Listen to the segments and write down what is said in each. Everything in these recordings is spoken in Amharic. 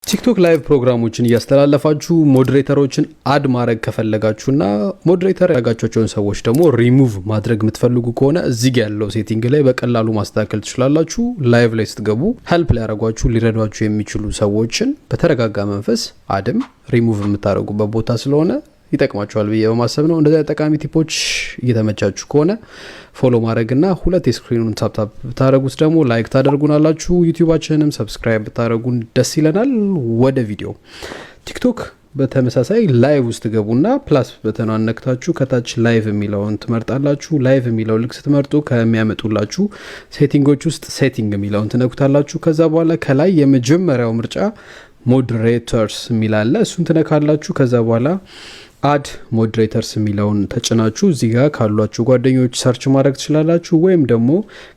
ቲክቶክ ላይቭ ፕሮግራሞችን እያስተላለፋችሁ ሞዴሬተሮችን አድ ማድረግ ከፈለጋችሁና ሞዴሬተር ያጋቻቸውን ሰዎች ደግሞ ሪሙቭ ማድረግ የምትፈልጉ ከሆነ እዚህ ጋር ያለው ሴቲንግ ላይ በቀላሉ ማስተካከል ትችላላችሁ። ላይቭ ላይ ስትገቡ ሄልፕ ሊያደርጓችሁ ሊረዷችሁ የሚችሉ ሰዎችን በተረጋጋ መንፈስ አድም ሪሙቭ የምታደርጉበት ቦታ ስለሆነ ይጠቅማችኋል ብዬ በማሰብ ነው። እንደዛ ጠቃሚ ቲፖች እየተመቻችሁ ከሆነ ፎሎ ማድረግና ሁለት የስክሪኑን ታፕታፕ ታደርጉት ደግሞ ላይክ ታደርጉናላችሁ። ዩቲዩባችንንም ሰብስክራይብ ብታደርጉን ደስ ይለናል። ወደ ቪዲዮ ቲክቶክ በተመሳሳይ ላይቭ ውስጥ ገቡና ፕላስ በተኗን ነክታችሁ ከታች ላይቭ የሚለውን ትመርጣላችሁ። ላይቭ የሚለው ልክ ስትመርጡ ከሚያመጡላችሁ ሴቲንጎች ውስጥ ሴቲንግ የሚለውን ትነኩታላችሁ። ከዛ በኋላ ከላይ የመጀመሪያው ምርጫ ሞዴሬተርስ የሚላለ እሱን ትነካላችሁ። ከዛ በኋላ አድ ሞዴሬተርስ የሚለውን ተጭናችሁ እዚህ ጋር ካሏችሁ ጓደኞች ሰርች ማድረግ ትችላላችሁ። ወይም ደግሞ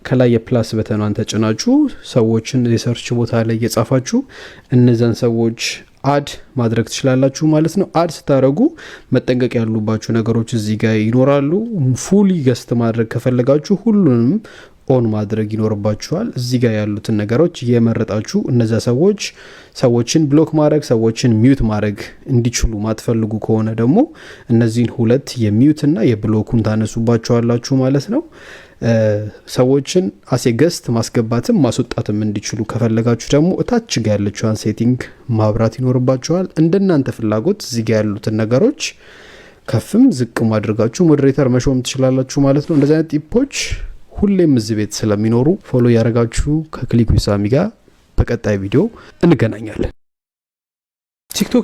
ከላይ የፕላስ በተኗን ተጭናችሁ ሰዎችን የሰርች ቦታ ላይ እየጻፋችሁ እነዛን ሰዎች አድ ማድረግ ትችላላችሁ ማለት ነው። አድ ስታደርጉ መጠንቀቅ ያሉባችሁ ነገሮች እዚህ ጋር ይኖራሉ። ፉሊ ገስት ማድረግ ከፈለጋችሁ ሁሉንም ኦን ማድረግ ይኖርባችኋል። እዚህ ጋር ያሉትን ነገሮች እየመረጣችሁ እነዛ ሰዎችን ብሎክ ማድረግ ሰዎችን ሚዩት ማድረግ እንዲችሉ ማትፈልጉ ከሆነ ደግሞ እነዚህን ሁለት የሚዩትና የብሎኩን ታነሱባቸዋላችሁ ማለት ነው። ሰዎችን አሴ ገስት ማስገባትም ማስወጣትም እንዲችሉ ከፈለጋችሁ ደግሞ እታች ጋር ያለችዋን ሴቲንግ ማብራት ይኖርባችኋል። እንደናንተ ፍላጎት እዚህ ጋር ያሉትን ነገሮች ከፍም ዝቅም አድርጋችሁ ሞዴሬተር መሾም ትችላላችሁ ማለት ነው። እንደዚህ አይነት ቲፖች ሁሌም እዚህ ቤት ስለሚኖሩ ፎሎ ያደረጋችሁ ከክሊክ ዊዝ ሳሚ ጋር በቀጣይ ቪዲዮ እንገናኛለን። ቲክቶክ